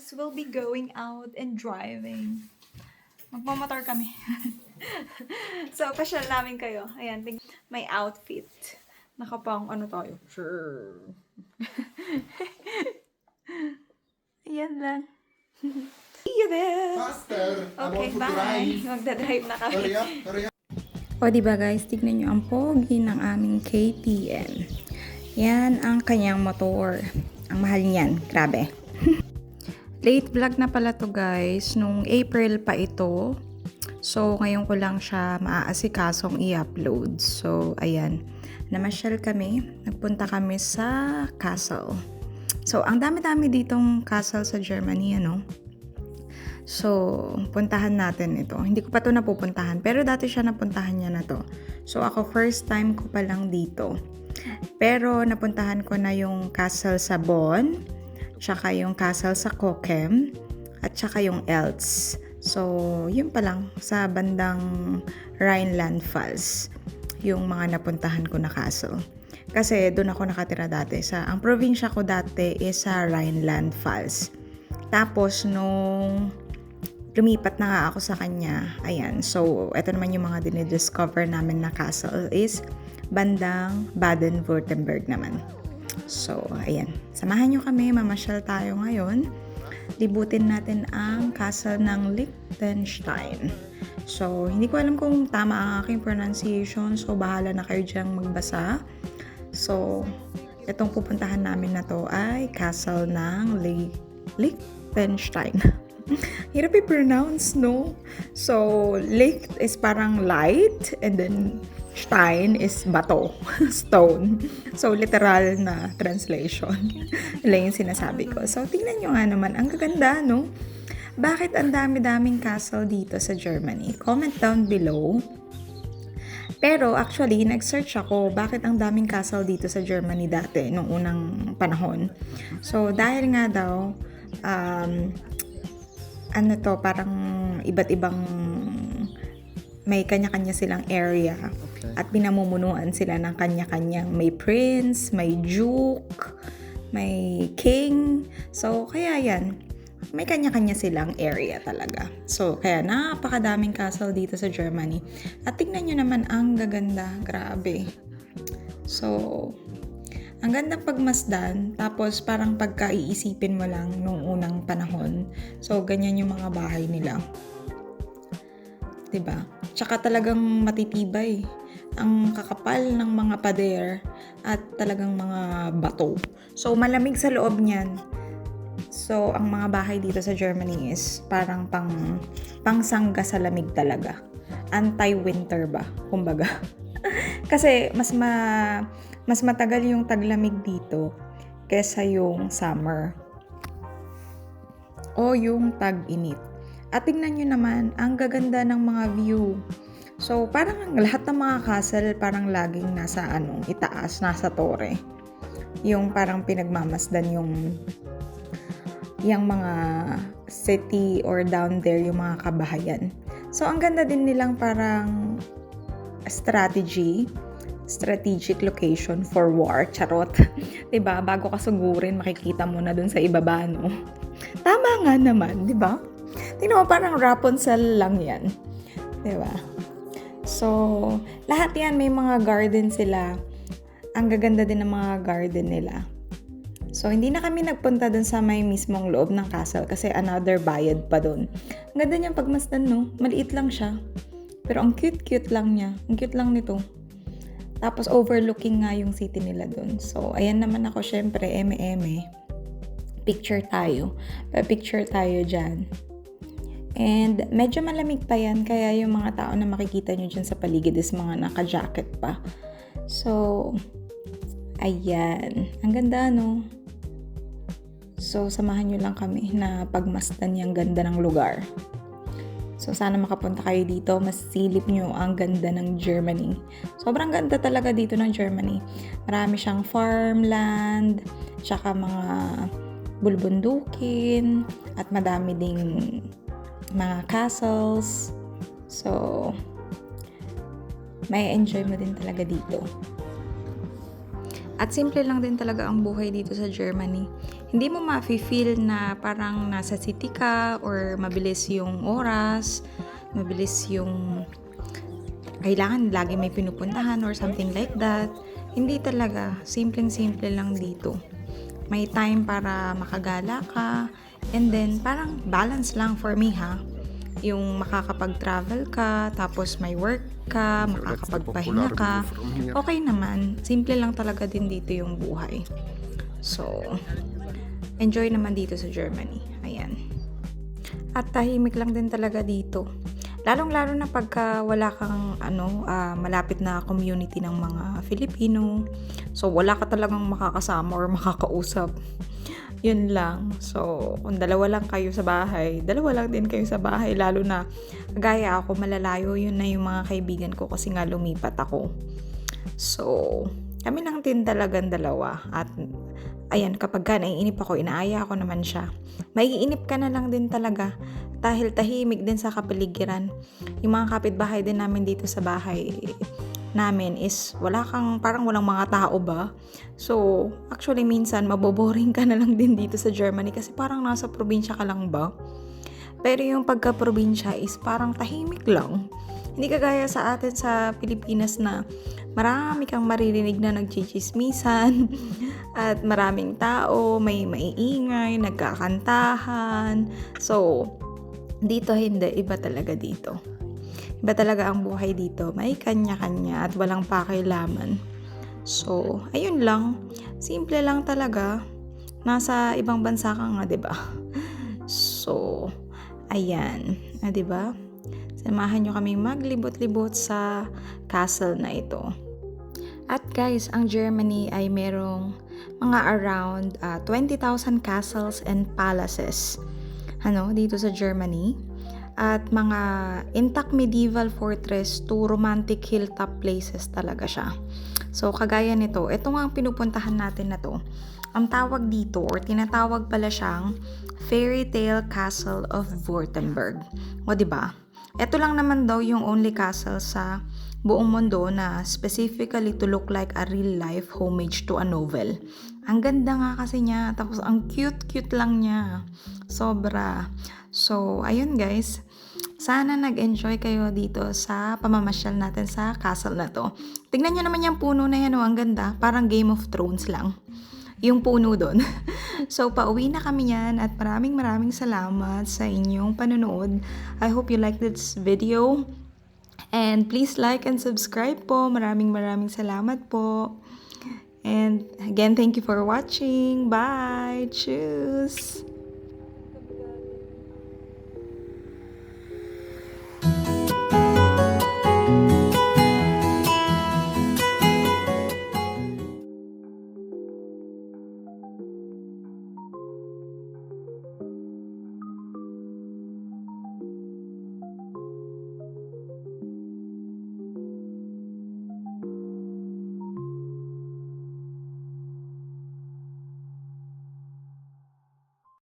guys will be going out and driving. Magmamotor kami. So, pasyal namin kayo. Ayan, may outfit. Nakapang ano tayo. Sure. Ayan lang. See you there! Faster! Okay, bye! Magdadrive na kami. Hurry up, hurry up. O diba guys, tignan nyo ang pogi ng aming KTM. Yan ang kanyang motor. Ang mahal niyan, grabe. Late vlog na pala to guys, nung April pa ito. So ngayon ko lang siya maaasikasong i-upload. So ayan, namasyal kami, nagpunta kami sa castle. So ang dami-dami ditong castle sa Germany, ano. So, puntahan natin ito. Hindi ko pa ito napupuntahan, pero dati siya napuntahan niya na to. So, ako first time ko pa lang dito. Pero, napuntahan ko na yung castle sa Bonn, tsaka yung castle sa Cochem, at tsaka yung Eltz. So, yun pa lang, sa bandang Rhineland Pfalz, yung mga napuntahan ko na castle. Kasi, doon ako nakatira dati. Ang probinsya ko dati is sa Rhineland Pfalz. Tapos, nung lumipat na nga ako sa kanya. Ayan. So, ito naman yung mga dinidiscover namin na castle is bandang Baden-Württemberg naman. So, ayan. Samahan nyo kami. Mamasyal tayo ngayon. Libutin natin ang castle ng Liechtenstein. So, hindi ko alam kung tama ang aking pronunciation. So, bahala na kayo dyang magbasa. So, itong pupuntahan namin na to ay castle ng Liechtenstein. Hirap i-pronounce, no? So, Licht is parang light, and then Stein is bato, stone. So, literal na translation. Yun yung sinasabi ko. So, tingnan nyo nga naman, ang gaganda, no? Bakit ang dami-daming castle dito sa Germany? Comment down below. Pero, actually, nag-search ako, bakit ang daming castle dito sa Germany dati, nung unang panahon. So, dahil nga daw, parang iba't ibang may kanya-kanya silang area. Okay. At pinamumunuan sila ng kanya-kanyang may prince, may duke, may king. So, kaya yan, may kanya-kanya silang area talaga. So, kaya napakadaming castle dito sa Germany. At tingnan nyo naman, ang gaganda. Grabe. So, ang gandang pagmasdan, tapos parang pagka-iisipin mo lang nung unang panahon. So, ganyan yung mga bahay nila. 'Di ba? Tsaka talagang matitibay. Ang kakapal ng mga pader at talagang mga bato. So, malamig sa loob niyan. So, ang mga bahay dito sa Germany is parang pangsangga sa lamig talaga. Anti-winter ba? Kumbaga. Kasi mas matagal yung taglamig dito kesa yung summer o yung tag-init. At tingnan nyo naman, ang gaganda ng mga view. So, parang lahat ng mga castle parang laging nasa itaas, nasa tore. Yung parang pinagmamasdan yung mga city or down there, yung mga kabahayan. So, ang ganda din nilang parang strategic location for war, charot. 'Di ba? Bago ka sugurin, makikita mo na dun sa ibaba, no? Tama nga naman, 'di ba? Tingnan mo, parang Rapunzel lang 'yan. 'Di ba? So, lahat 'yan may mga garden sila. Ang gaganda din ng mga garden nila. So, hindi na kami nagpunta dun sa may mismong loob ng castle kasi another bayad pa dun. Ang ganda niyang pagmasdan, no? Maliit lang siya. Pero ang cute-cute lang niya. Ang cute lang nito. Tapos overlooking nga yung city nila dun. So, ayan naman ako, syempre, eme. Picture tayo. Picture tayo dyan. And medyo malamig pa yan, kaya yung mga tao na makikita nyo dyan sa paligid is mga naka-jacket pa. So, ayan. Ang ganda, no? So, samahan nyo lang kami na pagmasdan yung ganda ng lugar. So, sana makapunta kayo dito. Masilip nyo ang ganda ng Germany. Sobrang ganda talaga dito ng Germany. Marami siyang farmland, tsaka mga bulbundukin, at madami ding mga castles. So, may enjoy mo din talaga dito. At simple lang din talaga ang buhay dito sa Germany. Hindi mo ma-feel na parang nasa city ka or mabilis yung oras, mabilis yung kailangan lagi may pinupuntahan or something like that. Hindi talaga. Simpleng-simple lang dito. May time para makagala ka. And then, parang balance lang for me ha. Yung makakapag-travel ka, tapos may work ka, makakapagpahinga ka. Okay naman. Simple lang talaga din dito yung buhay. So, enjoy naman dito sa Germany. Ayan. At tahimik lang din talaga dito. Lalong-lalo na pagka wala kang malapit na community ng mga Filipino. So, wala ka talagang makakasama or makakausap. Yun lang. So, kung dalawa lang kayo sa bahay, dalawa lang din kayo sa bahay. Lalo na, gaya ako, malalayo yun na yung mga kaibigan ko kasi nga lumipat ako. So, kami lang din talagang dalawa. At, ayan, kapag ka naiinip ako, inaaya ako naman siya. Maiinip ka na lang din talaga dahil tahimik din sa kapaligiran. Yung mga kapitbahay din namin dito sa bahay namin is parang walang mga tao ba. So, actually minsan maboboring ka na lang din dito sa Germany kasi parang nasa probinsya ka lang ba. Pero yung pagka-probinsya is parang tahimik lang. Hindi kagaya sa atin sa Pilipinas na marami kang maririnig na nagchichismisan at maraming tao, may maiingay, nagkakantahan. So, dito hindi, iba talaga dito. Iba talaga ang buhay dito. May kanya-kanya at walang pakialaman. So, ayun lang. Simple lang talaga. Nasa ibang bansa ka nga, 'di ba? So, ayan. 'Di ba? Samahan nyo kami maglibot-libot sa castle na ito. At guys, ang Germany ay merong mga around 20,000 castles and palaces. Dito sa Germany. At mga intact medieval fortress to romantic hilltop places talaga siya. So, kagaya nito, ito nga ang pinupuntahan natin na to. Ang tawag dito, or tinatawag pala siyang Fairy Tale Castle of Württemberg. O, diba? Ito lang naman daw yung only castle sa buong mundo na specifically to look like a real life homage to a novel. Ang ganda nga kasi niya, tapos ang cute-cute lang niya. Sobra. So, ayun guys. Sana nag-enjoy kayo dito sa pamamasyal natin sa castle na to. Tingnan nyo naman yung puno na yan, ang ganda. Parang Game of Thrones lang. Yung puno doon. So, pauwi na kami yan at maraming salamat sa inyong panonood. I hope you like this video. And please like and subscribe po. Maraming salamat po. And again, thank you for watching. Bye! Tschüss!